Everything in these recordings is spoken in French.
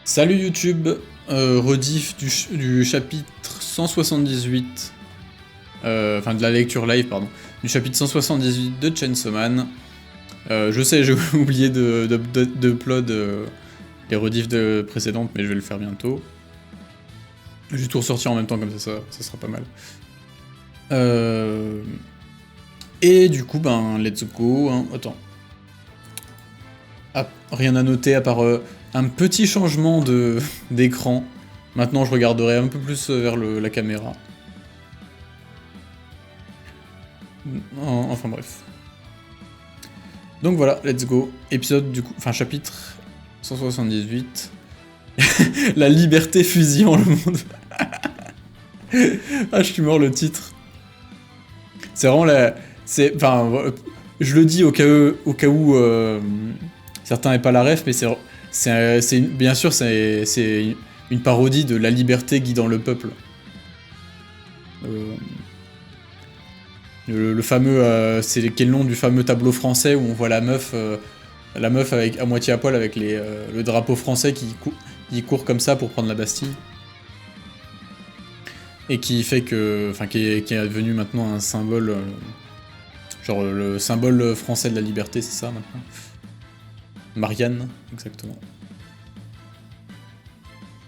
Salut YouTube, rediff du chapitre 178, enfin de la lecture live, pardon, du chapitre 178 de Chainsaw Man. Je sais, j'ai oublié de upload les rediffs précédentes, mais je vais le faire bientôt. Je vais tout ressortir en même temps, comme ça sera pas mal. Et du coup, ben, let's go, hein. Attends. Ah, rien à noter à part un petit changement d'écran. Maintenant, je regarderai un peu plus vers la caméra. Enfin bref. Donc voilà, let's go. Épisode du coup, enfin chapitre 178. La liberté fusillant le monde. Ah, je suis mort le titre. C'est vraiment la... Enfin, je le dis au cas où certains n'aient pas la ref, mais bien sûr, c'est une parodie de La liberté guidant le peuple. Le fameux, c'est quel nom du fameux tableau français où on voit la meuf avec, à moitié à poil avec le drapeau français qui court comme ça pour prendre la Bastille. Et qui fait que, enfin, qui est devenu maintenant un symbole, genre le symbole français de la liberté, c'est ça maintenant. Marianne, exactement.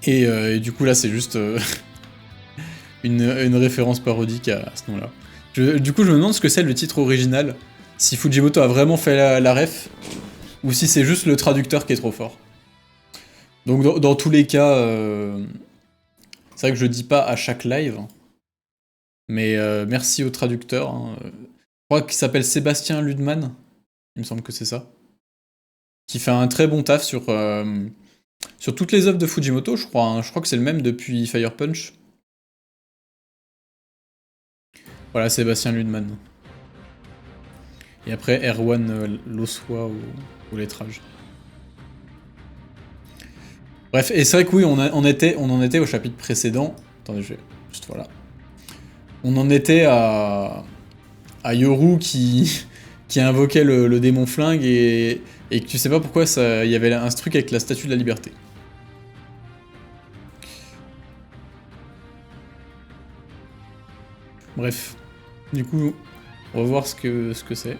Et du coup là c'est juste une référence parodique à ce nom-là. Du coup je me demande ce que c'est le titre original, si Fujimoto a vraiment fait la ref, ou si c'est juste le traducteur qui est trop fort. Donc dans tous les cas, c'est vrai que je dis pas à chaque live, mais merci au traducteur. Hein. Je crois qu'il s'appelle Sébastien Ludman, il me semble que c'est ça. Qui fait un très bon taf sur toutes les œuvres de Fujimoto, je crois. Hein. Je crois que c'est le même depuis Fire Punch. Voilà, Sébastien Ludman. Et après, Erwan Lossois au lettrage. Bref, et c'est vrai que oui, on en était au chapitre précédent. Attendez, je vais juste voilà. On en était à Yoru qui invoquait le démon flingue et que tu sais pas pourquoi il y avait un truc avec la statue de la liberté. Bref. Du coup, on va voir ce que c'est.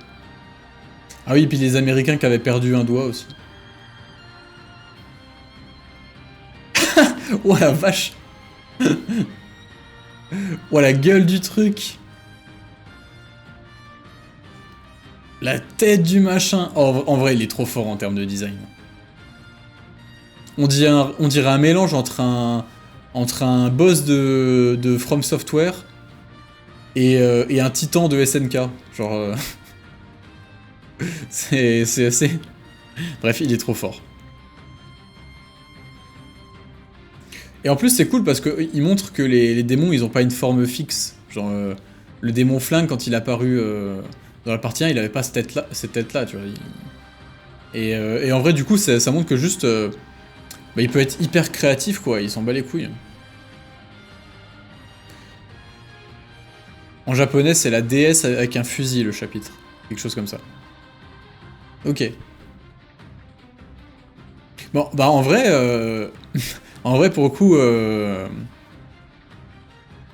Ah oui, et puis les Américains qui avaient perdu un doigt aussi. Oh la vache. Oh la gueule du truc. La tête du machin. Oh, en vrai, il est trop fort en termes de design. On dirait un mélange entre un boss de From Software et un titan de SNK. Genre... c'est assez... Bref, il est trop fort. Et en plus, c'est cool parce qu'il montre que les démons, ils ont pas une forme fixe. Genre, le démon flingue, quand il est apparu dans la partie 1, il avait pas cette tête-là, tu vois. Et en vrai, du coup, ça montre que juste... bah, il peut être hyper créatif, quoi. Il s'en bat les couilles. En japonais, c'est la déesse avec un fusil, le chapitre. Quelque chose comme ça. Ok. Bon, bah en vrai... en vrai, pour le coup...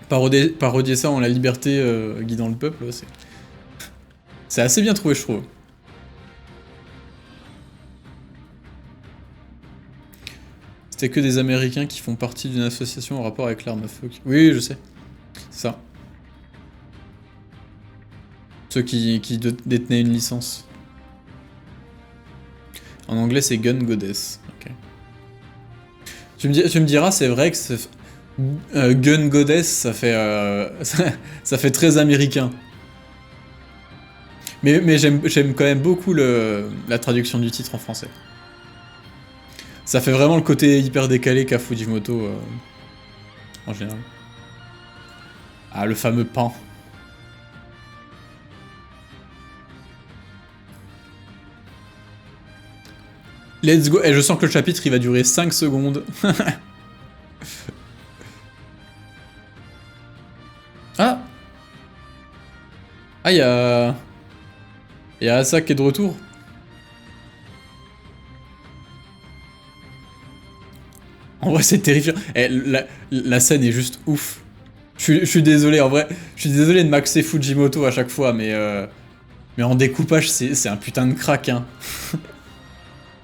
parodier ça en la liberté guidant le peuple, c'est assez bien trouvé, je trouve. C'était que des Américains qui font partie d'une association en rapport avec l'arme à feu. Oui, je sais. C'est ça. Ceux qui détenaient une licence. En anglais, c'est Gun Goddess. Ok. Tu me diras, c'est vrai que Gun Goddess, ça fait, ça fait très américain. Mais j'aime quand même beaucoup la traduction du titre en français. Ça fait vraiment le côté hyper décalé qu'a Fujimoto en général. Ah, le fameux pan. Let's go. Et je sens que le chapitre il va durer 5 secondes. Ah. Ah, il y a Asa qui est de retour. 。En vrai, c'est terrifiant. Eh, la scène est juste ouf. Je suis désolé, en vrai. Je suis désolé de maxer Fujimoto à chaque fois, mais en découpage, c'est un putain de crack, hein.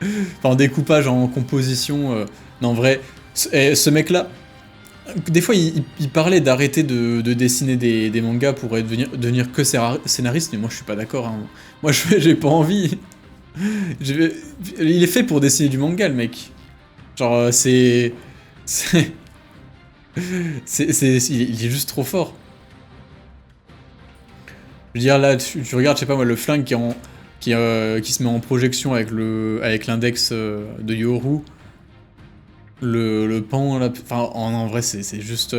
Enfin, en découpage, en composition. Non, en vrai, ce mec-là, des fois, il parlait d'arrêter de dessiner des mangas pour devenir que scénariste, mais moi, je suis pas d'accord, hein. Moi, j'ai pas envie. Je- Il est fait pour dessiner du manga, le mec. Genre, c'est- il est juste trop fort. Je veux dire, là, tu regardes, je sais pas moi, le flingue qui se met en projection avec l'index de Yoru. Le pan, là. Enfin, en vrai, c'est juste.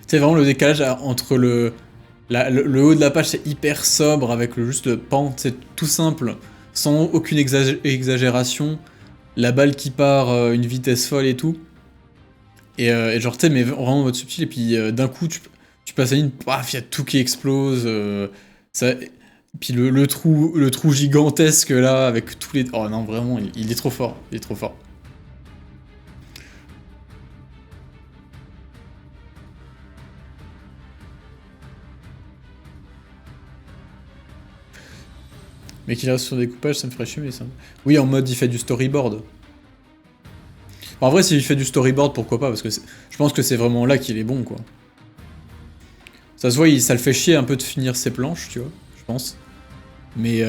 C'est vraiment le décalage entre le haut de la page, c'est hyper sobre, avec juste le pan, c'est tout simple, sans aucune exagération. La balle qui part, une vitesse folle et tout. Et genre, tu sais, mais vraiment en mode subtil, et puis d'un coup, tu passes à une, paf, il y a tout qui explose. Ça, puis le trou gigantesque là, avec tous les. Oh non, vraiment, il est trop fort. Il est trop fort. Mais qu'il reste sur découpage, ça me ferait chier, mais ça. Oui, en mode il fait du storyboard. En vrai, s'il fait du storyboard, pourquoi pas, parce que je pense que c'est vraiment là qu'il est bon, quoi. Ça se voit, ça le fait chier un peu de finir ses planches, tu vois, je pense. Mais,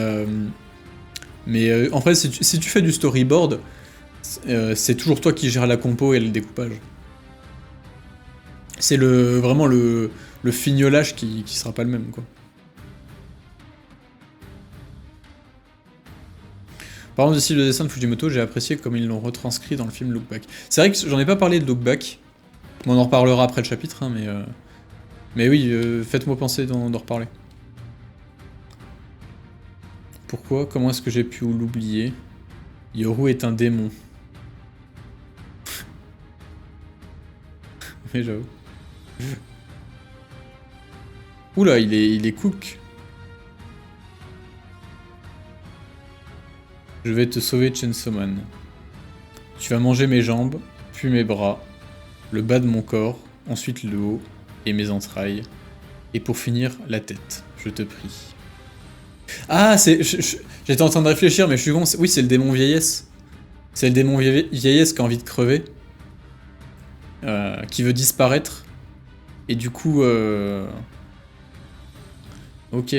en fait, si tu fais du storyboard, c'est toujours toi qui gères la compo et le découpage. C'est vraiment le fignolage qui sera pas le même, quoi. Par contre, ici, le dessin de Fujimoto, j'ai apprécié comme ils l'ont retranscrit dans le film Look Back. C'est vrai que j'en ai pas parlé de Look Back. On en reparlera après le chapitre, hein, mais oui, faites-moi penser d'en reparler. Pourquoi? Comment est-ce que j'ai pu l'oublier? Yoru est un démon. Mais j'avoue. Oula, il est cook. Je vais te sauver, Chainsaw Man. Tu vas manger mes jambes, puis mes bras, le bas de mon corps, ensuite le haut et mes entrailles. Et pour finir, la tête. Je te prie. Ah, j'étais en train de réfléchir, mais je suis con. Oui, c'est le démon vieillesse. C'est le démon vieillesse qui a envie de crever. Qui veut disparaître. Et du coup... Ok.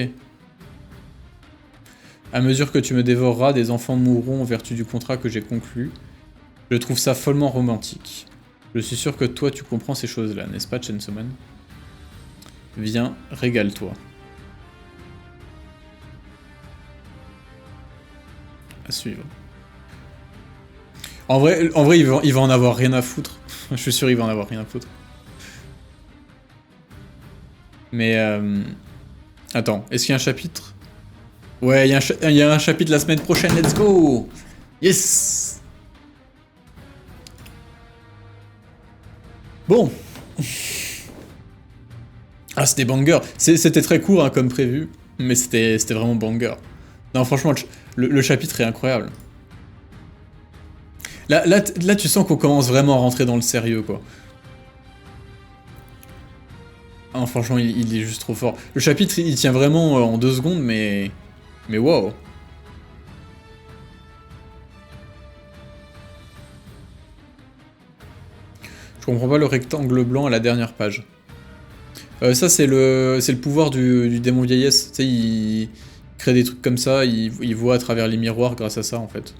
À mesure que tu me dévoreras, des enfants mourront en vertu du contrat que j'ai conclu. Je trouve ça follement romantique. Je suis sûr que toi tu comprends ces choses-là, n'est-ce pas, Chainsaw Man? Viens, régale-toi. À suivre. En vrai il va en avoir rien à foutre. Je suis sûr il va en avoir rien à foutre. Mais attends, est-ce qu'il y a un chapitre? Ouais, il y a un chapitre la semaine prochaine, let's go! Yes! Bon. Ah, c'était banger. C'était très court, hein, comme prévu, mais c'était vraiment banger. Non, franchement, le chapitre est incroyable. Là, tu sens qu'on commence vraiment à rentrer dans le sérieux, quoi. Ah, franchement, il est juste trop fort. Le chapitre, il tient vraiment en 2 secondes, mais... Mais wow. Je comprends pas le rectangle blanc à la dernière page. Ça, c'est le pouvoir du démon vieillesse. Tu sais, il crée des trucs comme ça, il voit à travers les miroirs grâce à ça, en fait.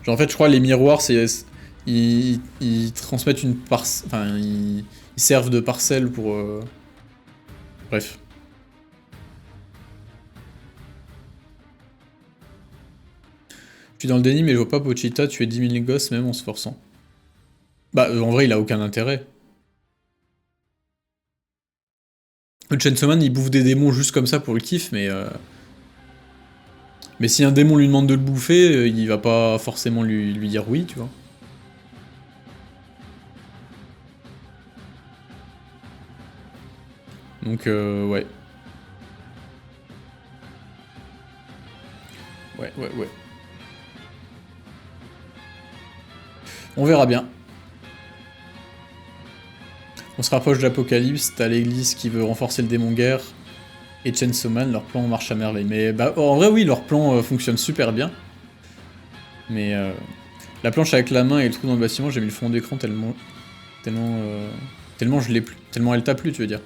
Genre, en fait, je crois les miroirs, ils transmettent une parcelle... Enfin, ils servent de parcelle pour... Bref. Je suis dans le déni, mais je vois pas Pochita tuer 10 000 gosses même en se forçant. Bah, en vrai, il a aucun intérêt. Le Chainsaw Man, il bouffe des démons juste comme ça pour le kiff, mais si un démon lui demande de le bouffer, il va pas forcément lui dire oui, tu vois. Donc, ouais. Ouais. On verra bien. On se rapproche de l'Apocalypse, t'as l'église qui veut renforcer le démon guerre, et Chainsaw Man, leur plan marche à merveille. Mais bah, en vrai, oui, leur plan fonctionne super bien. Mais la planche avec la main et le trou dans le bâtiment, j'ai mis le fond d'écran tellement je l'ai plus. Tellement elle t'a plu, tu veux dire.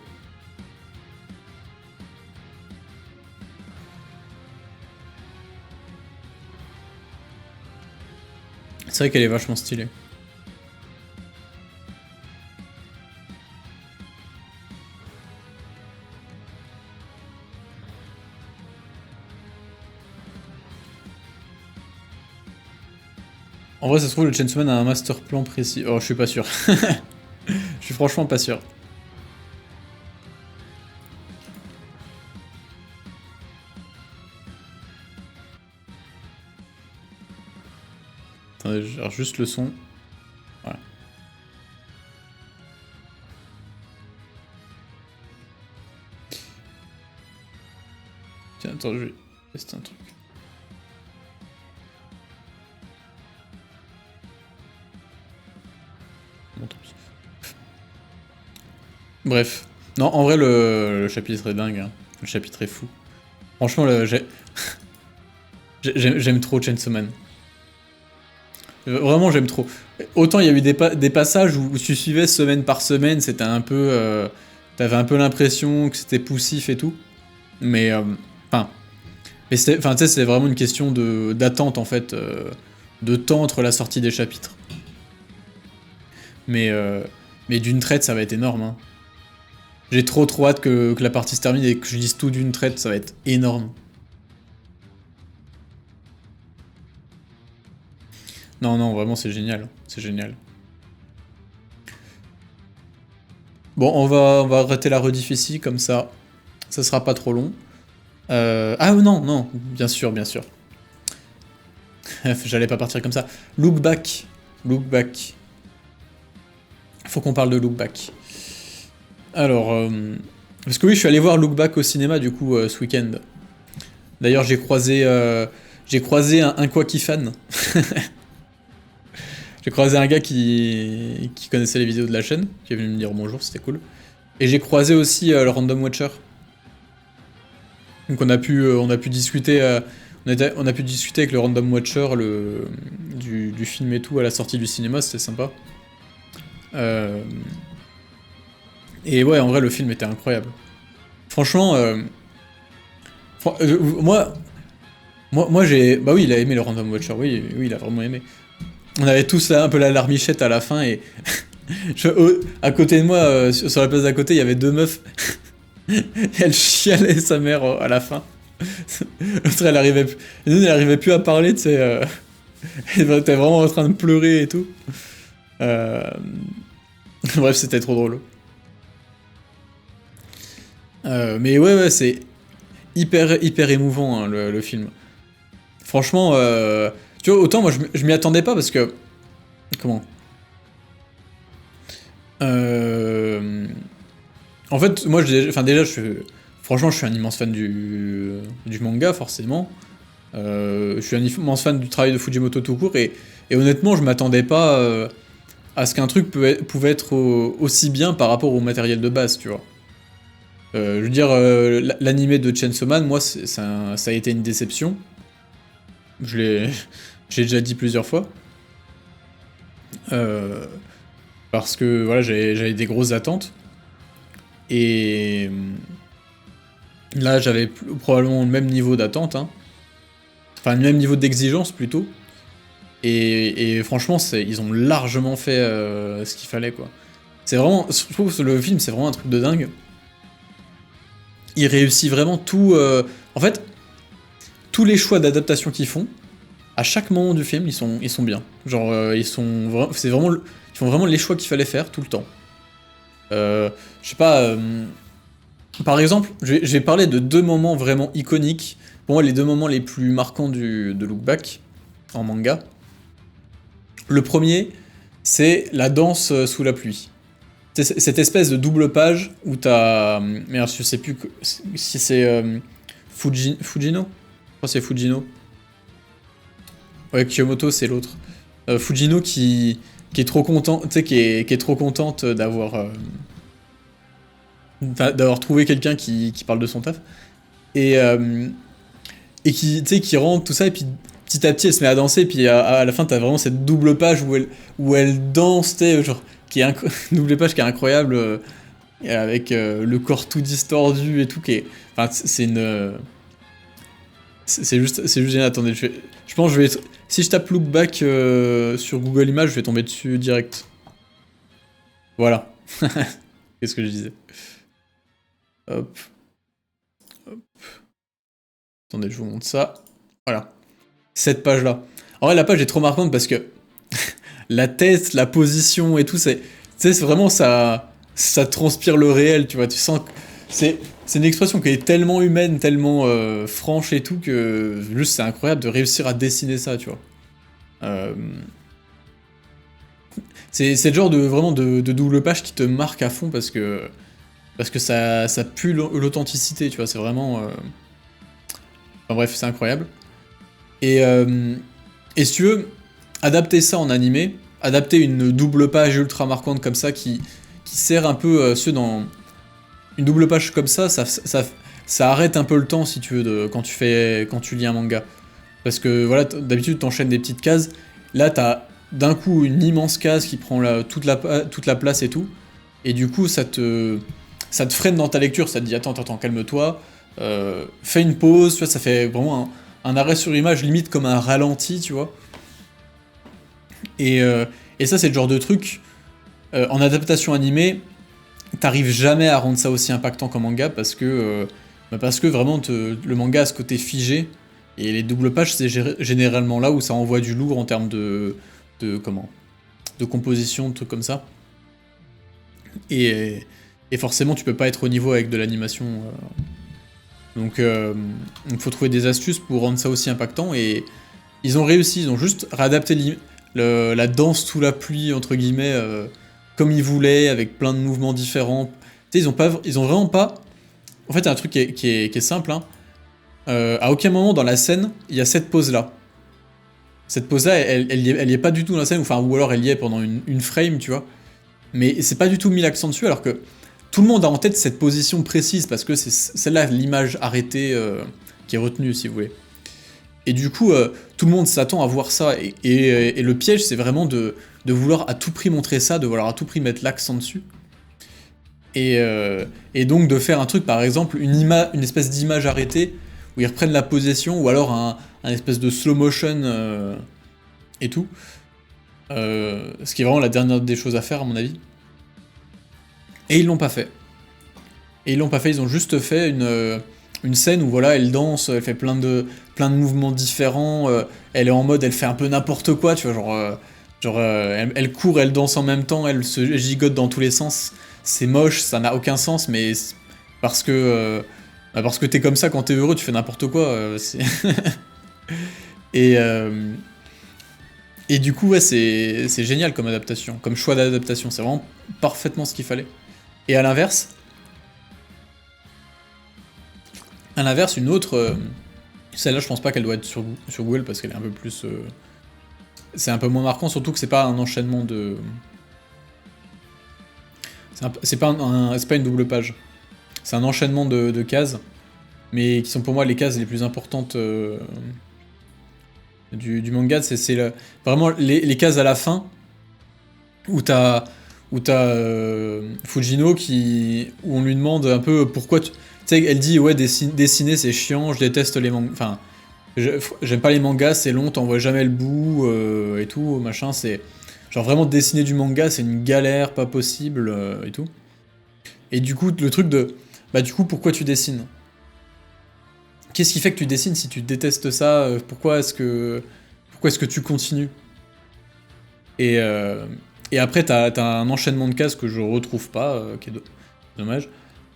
C'est vrai qu'elle est vachement stylée. En vrai, ça se trouve, le Chainsaw Man a un master plan précis. Oh, je suis pas sûr. Je suis franchement pas sûr. Attendez, je gère juste le son. Voilà. Tiens, attends, je vais tester un truc. Bon, tant pis. Bref. Non, en vrai, le chapitre est dingue. Hein. Le chapitre est fou. Franchement, j'aime trop Chainsaw Man. Vraiment, j'aime trop. Autant il y a eu des passages où tu suivais semaine par semaine, c'était un peu... T'avais un peu l'impression que c'était poussif et tout. Mais... Enfin... tu sais, c'est vraiment une question d'attente, en fait. De temps entre la sortie des chapitres. Mais d'une traite, ça va être énorme. Hein. J'ai trop hâte que la partie se termine et que je lise tout d'une traite, ça va être énorme. Non, non, vraiment, c'est génial. C'est génial. Bon, on va arrêter la rediff ici, comme ça sera pas trop long. Ah non, non, bien sûr, bien sûr. J'allais pas partir comme ça. Look back. Look back. Faut qu'on parle de Look back. Alors, parce que oui, je suis allé voir Look back au cinéma, du coup, ce week-end. D'ailleurs, j'ai croisé un Quacky fan. J'ai croisé un gars qui connaissait les vidéos de la chaîne, qui est venu me dire bonjour, c'était cool. Et j'ai croisé aussi le Random Watcher. Donc on a pu discuter, on a pu discuter avec le Random Watcher du film et tout à la sortie du cinéma, c'était sympa. Et ouais, en vrai, le film était incroyable. Franchement, moi j'ai... Bah oui, il a aimé le Random Watcher, oui, il a vraiment aimé. On avait tous là, un peu la larmichette à la fin et... à côté de moi, sur la place d'à côté, il y avait deux meufs. Elle chialait sa mère à la fin. L'autre, elle arrivait plus à parler, tu sais. Elle était vraiment en train de pleurer et tout. Bref, c'était trop drôle. Mais ouais, c'est hyper émouvant, hein, le film. Franchement, tu vois, autant moi je m'y attendais pas parce que... Comment En fait, moi, déjà, franchement, je suis un immense fan du manga, forcément. Je suis un immense fan du travail de Fujimoto tout court, et honnêtement, je m'attendais pas à ce qu'un truc pouvait être aussi bien par rapport au matériel de base, tu vois. Je veux dire, l'animé de Chainsaw Man, moi, ça a été une déception. J'ai déjà dit plusieurs fois. Parce que, voilà, j'avais des grosses attentes. Et là, j'avais probablement le même niveau d'attente, hein. Enfin, le même niveau d'exigence, plutôt. Et franchement, ils ont largement fait ce qu'il fallait, quoi. C'est vraiment... Je trouve que le film, c'est vraiment un truc de dingue. Il réussit vraiment tout... En fait, tous les choix d'adaptation qu'ils font, à chaque moment du film, ils sont bien. Genre, c'est vraiment... Ils font vraiment les choix qu'il fallait faire, tout le temps. Je sais pas... Par exemple, je vais parler de deux moments vraiment iconiques. Pour moi, les deux moments les plus marquants de Look Back, en manga. Le premier, c'est la danse sous la pluie. C'est cette espèce de double page où t'as... Merde, je sais plus si c'est Fujino. Je crois que c'est Fujino. Ouais, Kiyomoto, c'est l'autre. Fujino qui est trop content, tu sais, qui est trop contente d'avoir trouvé quelqu'un qui parle de son taf. Et, euh, et qui, tu sais, qui rentre, tout ça, et puis petit à petit, elle se met à danser, et puis à la fin, t'as vraiment cette double page où elle danse, tu sais, genre, une double page qui est incroyable, avec le corps tout distordu et tout, enfin, c'est une... c'est juste génial. Attendez, je pense que si je tape Look Back sur Google Images, je vais tomber dessus direct. Voilà. Qu'est-ce que je disais? Hop. Hop. Attendez, je vous montre ça. Voilà. Cette page-là. En vrai, la page est trop marquante parce que la tête, la position et tout, tu sais, c'est vraiment ça transpire le réel, tu vois. Tu sens que c'est une expression qui est tellement humaine, tellement franche et tout, que juste c'est incroyable de réussir à dessiner ça, tu vois. Euh, c'est le genre vraiment de double page qui te marque à fond parce que ça pue l'authenticité, tu vois. C'est vraiment. Enfin bref, c'est incroyable. Et si tu veux, adapter ça en animé, adapter une double page ultra marquante comme ça qui sert un peu ceux dans. Une double page comme ça arrête un peu le temps si tu veux quand tu lis un manga. Parce que voilà, d'habitude t'enchaînes des petites cases. Là t'as d'un coup une immense case qui prend toute la place et tout. Et du coup ça te freine dans ta lecture, ça te dit attends, calme-toi, fais une pause, tu vois, ça fait vraiment un arrêt sur image, limite comme un ralenti, tu vois. Et ça c'est le genre de truc, en adaptation animée, t'arrives jamais à rendre ça aussi impactant qu'en manga parce que vraiment le manga a ce côté figé et les doubles pages c'est généralement là où ça envoie du lourd en termes de composition, de trucs comme ça. Et forcément tu peux pas être au niveau avec de l'animation. Donc faut trouver des astuces pour rendre ça aussi impactant et ils ont réussi, ils ont juste réadapté la danse sous la pluie entre guillemets comme ils voulaient, avec plein de mouvements différents. Tu sais, ils ont vraiment pas... En fait, il y a un truc qui est simple, hein. À aucun moment dans la scène, il y a cette pose-là. Cette pose-là, elle y est pas du tout dans la scène, ou alors elle y est pendant une frame, tu vois. Mais c'est pas du tout mis l'accent dessus, alors que tout le monde a en tête cette position précise, parce que c'est celle-là, l'image arrêtée qui est retenue, si vous voulez. Et du coup, tout le monde s'attend à voir ça, et le piège, c'est vraiment de vouloir à tout prix montrer ça, de vouloir à tout prix mettre l'accent dessus. Et donc de faire un truc, par exemple, une espèce d'image arrêtée, où ils reprennent la position, ou alors un espèce de slow motion et tout. Ce qui est vraiment la dernière des choses à faire, à mon avis. Et ils l'ont pas fait. Ils ont juste fait une scène où voilà, elle danse, elle fait plein de mouvements différents, elle est en mode, elle fait un peu n'importe quoi, tu vois, elle court, elle danse en même temps, elle se gigote dans tous les sens. C'est moche, ça n'a aucun sens, mais parce que t'es comme ça quand t'es heureux, tu fais n'importe quoi. et, et du coup, ouais, c'est génial comme adaptation, comme choix d'adaptation. C'est vraiment parfaitement ce qu'il fallait. Et à l'inverse, une autre... celle-là, je pense pas qu'elle doit être sur Google parce qu'elle est un peu plus... c'est un peu moins marquant, surtout que c'est pas un enchaînement de... C'est pas une double page. C'est un enchaînement de cases, mais qui sont pour moi les cases les plus importantes du manga. C'est vraiment les cases à la fin, où t'as Fujino où on lui demande un peu pourquoi... Tu sais, elle dit ouais, dessiner c'est chiant, je déteste les mangas... Enfin, j'aime pas les mangas, c'est long, t'en vois jamais le bout, et tout, machin, c'est... Genre vraiment dessiner du manga, c'est une galère pas possible, et tout. Et du coup, le truc de... Bah du coup, pourquoi tu dessines? Qu'est-ce qui fait que tu dessines si tu détestes ça? Pourquoi est-ce que tu continues? Et après, t'as un enchaînement de cases que je retrouve pas, qui est dommage,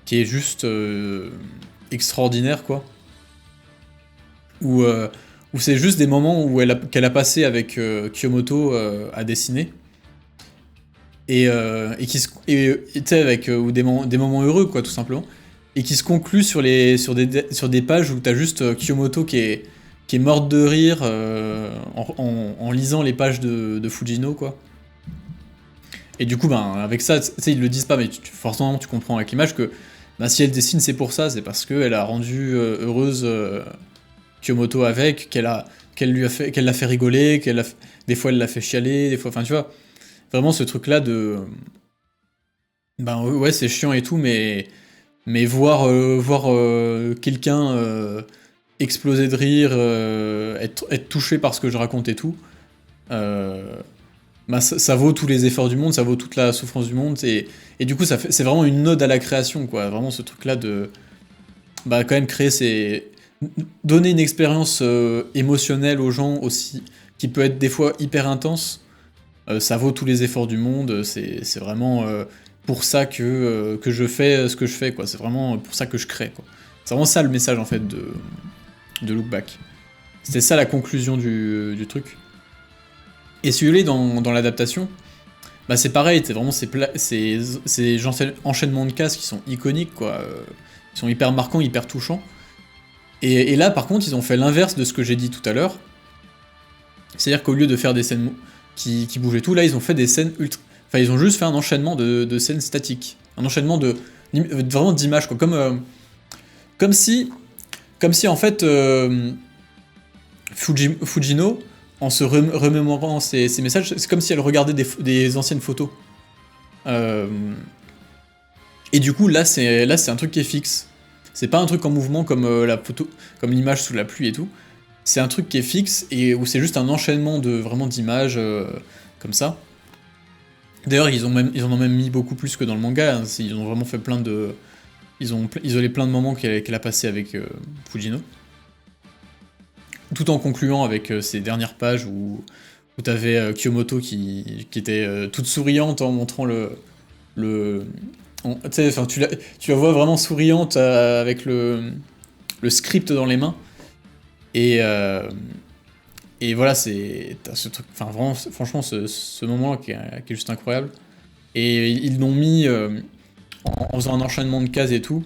qui est juste extraordinaire, quoi. Où c'est juste des moments qu'elle a passé avec Kyomoto à dessiner. Et tu sais, avec ou des moments heureux, quoi, tout simplement. Et qui se concluent sur des pages où t'as juste Kyomoto qui est qui est morte de rire en lisant les pages de Fujino, quoi. Et du coup, ben, avec ça, tu sais, ils le disent pas, mais forcément, tu comprends avec l'image que ben, si elle dessine, c'est pour ça, c'est parce qu'elle a rendu heureuse Kyomoto avec, qu'elle l'a fait rigoler, des fois elle l'a fait chialer, des fois, enfin tu vois, vraiment ce truc-là de, ben ouais, c'est chiant et tout, mais voir quelqu'un exploser de rire, être touché par ce que je raconte et tout, euh, bah, ça vaut tous les efforts du monde, ça vaut toute la souffrance du monde, et du coup c'est vraiment une ode à la création, quoi, vraiment ce truc-là de, bah quand même donner une expérience émotionnelle aux gens aussi, qui peut être des fois hyper intense, ça vaut tous les efforts du monde, c'est vraiment pour ça que je fais ce que je fais, quoi, c'est vraiment pour ça que je crée, quoi. C'est vraiment ça le message en fait de Look Back. C'était ça la conclusion du truc. Et si vous voulez, dans l'adaptation, bah c'est pareil, c'est vraiment ces enchaînements de cases qui sont iconiques, quoi, qui sont hyper marquants, hyper touchants. Et là, par contre, ils ont fait l'inverse de ce que j'ai dit tout à l'heure. C'est-à-dire qu'au lieu de faire des scènes qui bougent et tout, là, ils ont fait des scènes ultra... Enfin, ils ont juste fait un enchaînement de scènes statiques. Un enchaînement vraiment d'images, quoi. Comme si, en fait, Fujino, en se remémorant ses messages, c'est comme si elle regardait des anciennes photos. Et du coup, là, c'est un truc qui est fixe. C'est pas un truc en mouvement comme la photo, comme l'image sous la pluie et tout. C'est un truc qui est fixe et où c'est juste un enchaînement vraiment d'images comme ça. D'ailleurs, ils en ont même mis beaucoup plus que dans le manga. Hein. Ils ont vraiment fait plein de, ils ont isolé plein de moments qu'elle a passé avec Fujino. Tout en concluant avec ces dernières pages où t'avais Kyomoto qui était toute souriante en montrant tu la vois vraiment souriante avec le script dans les mains. Et voilà, t'as ce truc, enfin vraiment, franchement, ce moment qui est juste incroyable. Et ils l'ont mis en faisant un enchaînement de cases et tout,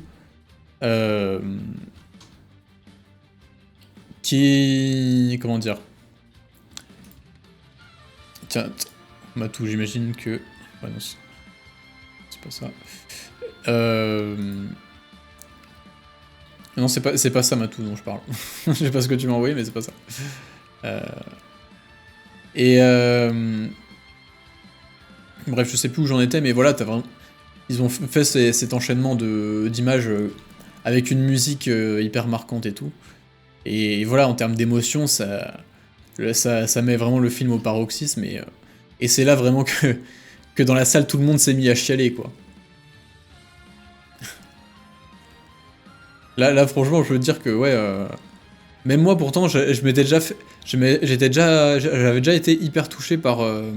euh, comment dire. Tiens, Matou, j'imagine que... Ouais, non, c'est pas ça. Non, c'est pas ça, Matou, dont je parle. Je sais pas ce que tu m'as envoyé, mais c'est pas ça. Bref, je sais plus où j'en étais, mais voilà, ils ont fait cet enchaînement d'images avec une musique hyper marquante et tout. Et voilà, en termes d'émotion, ça met vraiment le film au paroxysme. Et c'est là vraiment que dans la salle, tout le monde s'est mis à chialer, quoi. Là, franchement, je veux dire que, ouais... Même moi, pourtant, je m'étais déjà fait... J'avais déjà été hyper touché par le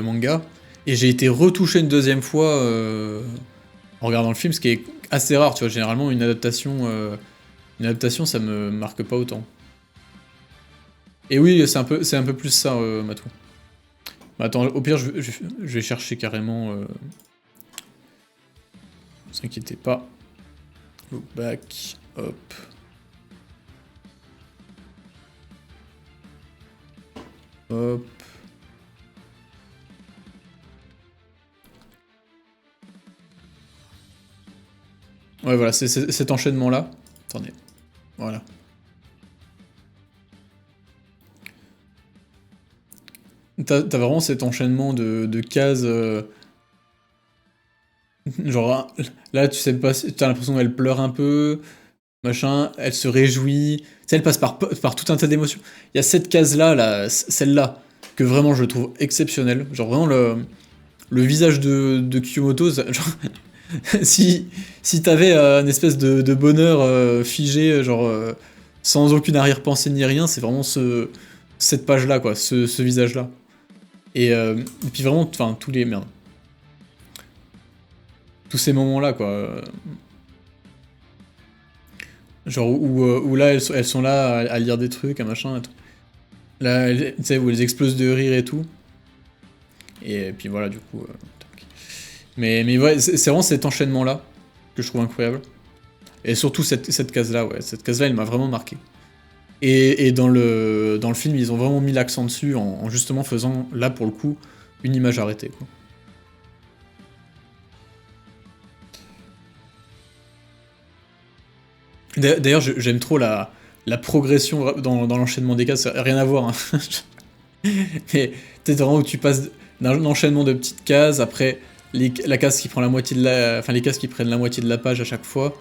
manga. Et j'ai été retouché une deuxième fois en regardant le film, ce qui est assez rare, tu vois. Généralement, une adaptation, ça me marque pas autant. Et oui, c'est un peu plus ça, Matou. Bah, attends, au pire, je vais chercher carrément... Ne vous inquiétez pas. Look back, hop. Hop. Ouais, voilà, c'est cet enchaînement-là. Attendez. Voilà. T'as vraiment cet enchaînement de cases. Genre, là, tu sais pas, t'as l'impression qu'elle pleure un peu, machin, elle se réjouit. Tu sais, elle passe par tout un tas d'émotions. Il y a cette case-là, celle-là, que vraiment je trouve exceptionnelle. Genre, vraiment, le visage de Kyomoto, genre, si t'avais une espèce de bonheur figé, genre, sans aucune arrière-pensée ni rien, c'est vraiment cette page-là, quoi, ce visage-là. Et puis vraiment, enfin, merde. Tous ces moments-là, quoi. Genre, où là, elles sont là à lire des trucs, un machin, et tout. Là, tu sais, où elles explosent de rire et tout. Et puis voilà, du coup... tac. Mais ouais, c'est vraiment cet enchaînement-là que je trouve incroyable. Et surtout cette case-là, ouais. Cette case-là, elle m'a vraiment marqué. Et dans le film, ils ont vraiment mis l'accent dessus en justement faisant, là pour le coup, une image arrêtée, quoi. D'ailleurs, j'aime trop la progression dans l'enchaînement des cases, ça n'a rien à voir, hein. Mais tu vraiment où tu passes d'un enchaînement de petites cases, après la case qui prend la moitié de enfin les cases qui prennent la moitié de la page à chaque fois,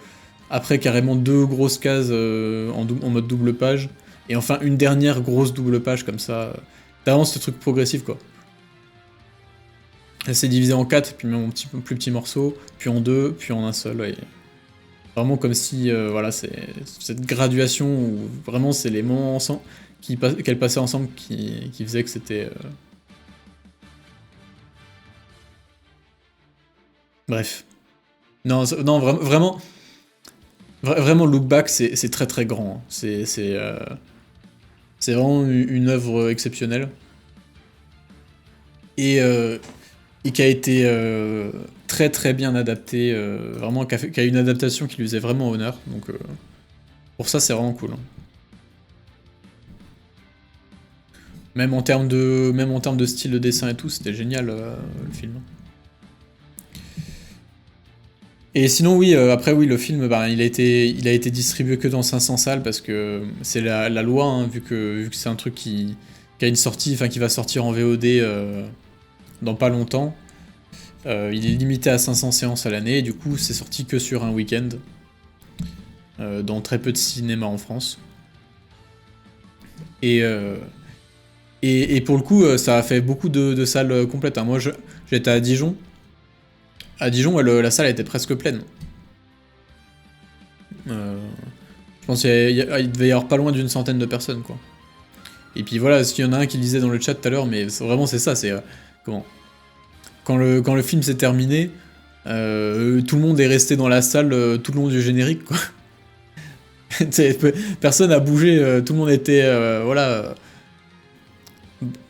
après carrément deux grosses cases en mode double page, et enfin une dernière grosse double page comme ça. T'as vraiment ce truc progressif quoi. C'est divisé en 4, puis même en plus petits morceaux, puis en deux, puis en un seul. Et vraiment comme si, voilà, c'est cette graduation où vraiment c'est les moments ensemble qu'elles passaient ensemble qui faisaient que c'était... Bref. Non, non vraiment, vraiment Look Back, c'est très très grand, hein. C'est vraiment une œuvre exceptionnelle. Et, et qui a été très très bien adaptée, vraiment qui a une adaptation qui lui faisait vraiment honneur. Donc pour ça, c'est vraiment cool, hein. Même en termes de style de dessin et tout, c'était génial le film. Et sinon, oui, après, oui, le film, bah, il a été distribué que dans 500 salles parce que c'est la loi, hein, vu que c'est un truc qui a une sortie, enfin qui va sortir en VOD dans pas longtemps. Il est limité à 500 séances à l'année et du coup, c'est sorti que sur un week-end dans très peu de cinéma en France. Et, et pour le coup, ça a fait beaucoup de salles complètes, hein. Moi, j'étais à Dijon. À Dijon, la salle était presque pleine. Euh, je pense qu'il devait y avoir pas loin d'une centaine de personnes, quoi. Et puis voilà, s'il y en a un qui disait dans le chat tout à l'heure, mais vraiment c'est ça, c'est... comment quand le film s'est terminé, tout le monde est resté dans la salle tout le long du générique, quoi. Personne a bougé, tout le monde était, voilà,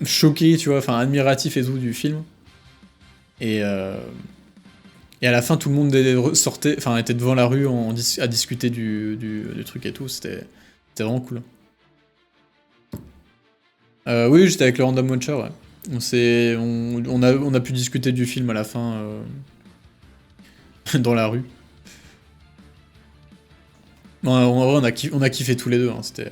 choqué, tu vois, enfin admiratif et tout du film. Et, et à la fin, tout le monde sortait, enfin était devant la rue à discuter du truc et tout, c'était vraiment cool. Oui, j'étais avec le Random Watcher, ouais. On a pu discuter du film à la fin dans la rue. En vrai, on a kiffé tous les deux, hein, c'était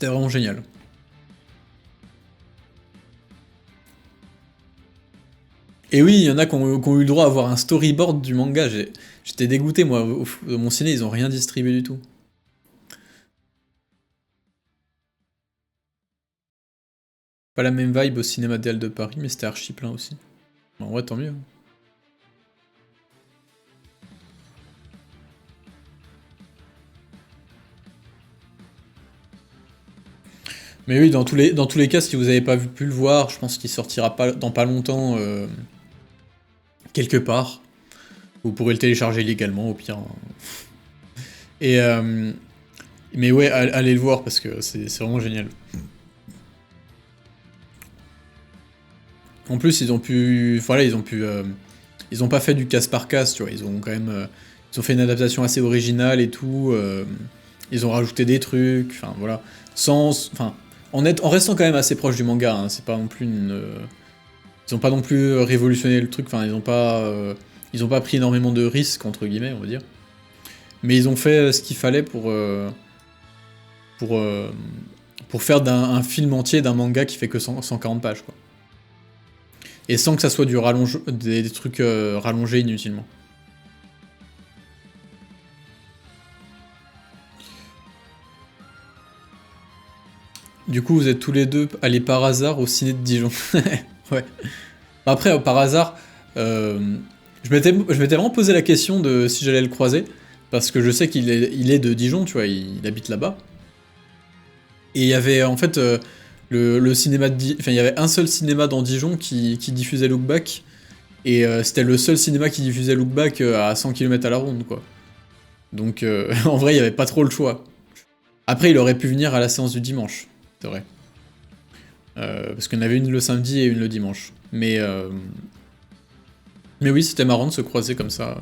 vraiment génial. Et oui, il y en a qui ont eu le droit à voir un storyboard du manga. J'étais dégoûté, moi. Mon ciné, ils ont rien distribué du tout. Pas la même vibe au cinéma des Halles de Paris, mais c'était archi plein aussi. En vrai, tant mieux, hein. Mais oui, dans tous les cas, si vous n'avez pas pu le voir, je pense qu'il sortira dans pas longtemps quelque part. Vous pourrez le télécharger légalement, au pire, hein. Et, mais ouais, allez le voir parce que c'est vraiment génial. En plus, ils ont pu. Voilà, ils ont pas fait du casse par casse, tu vois. Ils ont quand même. Ils ont fait une adaptation assez originale et tout. Ils ont rajouté des trucs. Enfin, voilà. Enfin, en restant quand même assez proche du manga, hein. C'est pas non plus une. Ils ont pas non plus révolutionné le truc. Enfin, ils ont pas pris énormément de risques, entre guillemets, on va dire. Mais ils ont fait ce qu'il fallait pour, euh, pour faire un film entier d'un manga qui fait que 140 pages, quoi. Et sans que ça soit des trucs rallongés inutilement. Du coup, vous êtes tous les deux allés par hasard au ciné de Dijon. Ouais. Après, par hasard, je m'étais vraiment posé la question de si j'allais le croiser, parce que je sais qu'il est de Dijon, tu vois, il habite là-bas. Et il y avait en fait le cinéma enfin il y avait un seul cinéma dans Dijon qui diffusait Look Back, et c'était le seul cinéma qui diffusait Look Back à 100 km à la ronde, quoi. Donc en vrai, il n'y avait pas trop le choix. Après, il aurait pu venir à la séance du dimanche, c'est vrai. Parce qu'il y en avait une le samedi et une le dimanche. Mais Mais oui, c'était marrant de se croiser comme ça.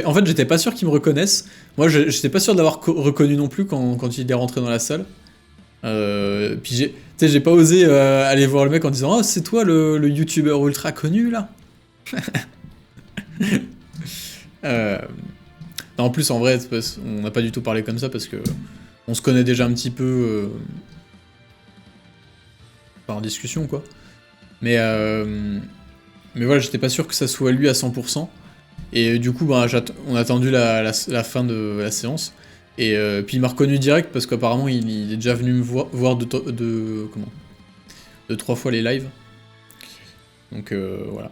En fait, j'étais pas sûr qu'ils me reconnaissent. Moi, j'étais pas sûr d'avoir reconnu non plus quand il est rentré dans la salle. Puis j'ai pas osé aller voir le mec en disant « Oh, c'est toi le youtubeur ultra connu, là ?» Non, en plus, en vrai, on n'a pas du tout parlé comme ça parce que on se connaît déjà un petit peu en discussion, quoi. Mais voilà, j'étais pas sûr que ça soit lui à 100%. Et du coup, bah, on a attendu la fin de la séance. Et puis il m'a reconnu direct parce qu'apparemment il est déjà venu me voir de 3 fois les lives. Donc voilà.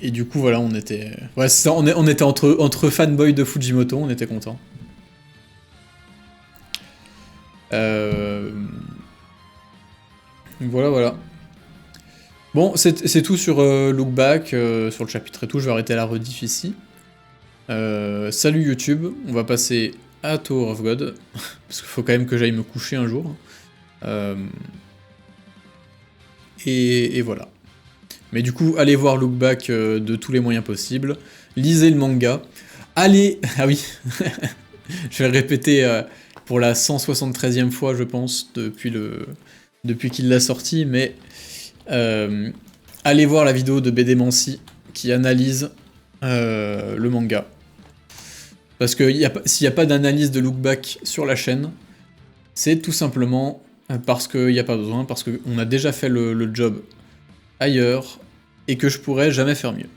Et du coup voilà, on était... Ouais, c'est ça, on était entre fanboys de Fujimoto, on était contents. Voilà. Bon, c'est tout sur Look Back, sur le chapitre et tout, je vais arrêter la rediff ici. Salut YouTube, on va passer à Tower of God, parce qu'il faut quand même que j'aille me coucher un jour. Et voilà. Mais du coup, allez voir Look Back de tous les moyens possibles. Lisez le manga. Allez... Ah oui je vais le répéter pour la 173e fois, je pense, depuis qu'il l'a sorti, mais... allez voir la vidéo de BDmancy qui analyse le manga. Parce que s'il n'y a pas d'analyse de Look Back sur la chaîne, c'est tout simplement parce qu'il n'y a pas besoin, parce qu'on a déjà fait le job ailleurs, et que je pourrais jamais faire mieux.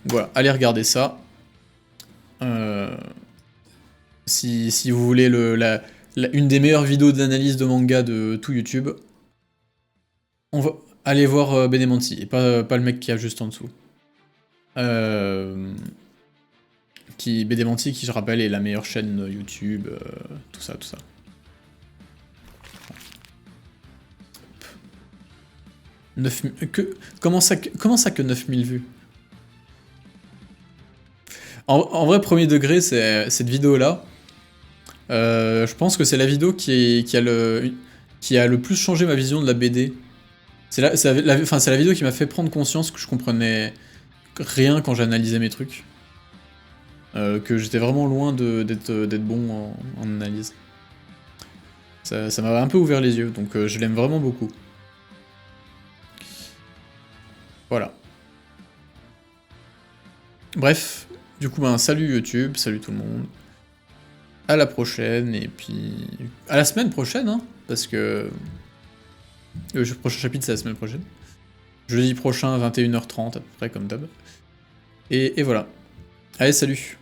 Voilà, allez regarder ça. Si vous voulez une des meilleures vidéos d'analyse de manga de tout YouTube, on va aller voir BDmancy, et pas le mec qui a juste en dessous. BDmancy, qui je rappelle, est la meilleure chaîne YouTube, tout ça. Comment ça que 9000 vues? En vrai, premier degré, c'est cette vidéo-là. Je pense que c'est la vidéo qui a le plus changé ma vision de la BD. C'est la vidéo qui m'a fait prendre conscience que je comprenais rien quand j'analysais mes trucs. Que j'étais vraiment loin d'être bon en analyse. Ça m'a un peu ouvert les yeux, donc je l'aime vraiment beaucoup. Voilà. Bref, du coup, salut YouTube, salut tout le monde. À la prochaine, et puis... À la semaine prochaine, hein, parce que... Le prochain chapitre, c'est la semaine prochaine. Jeudi prochain, 21h30, à peu près, comme d'hab. Et voilà. Allez, salut.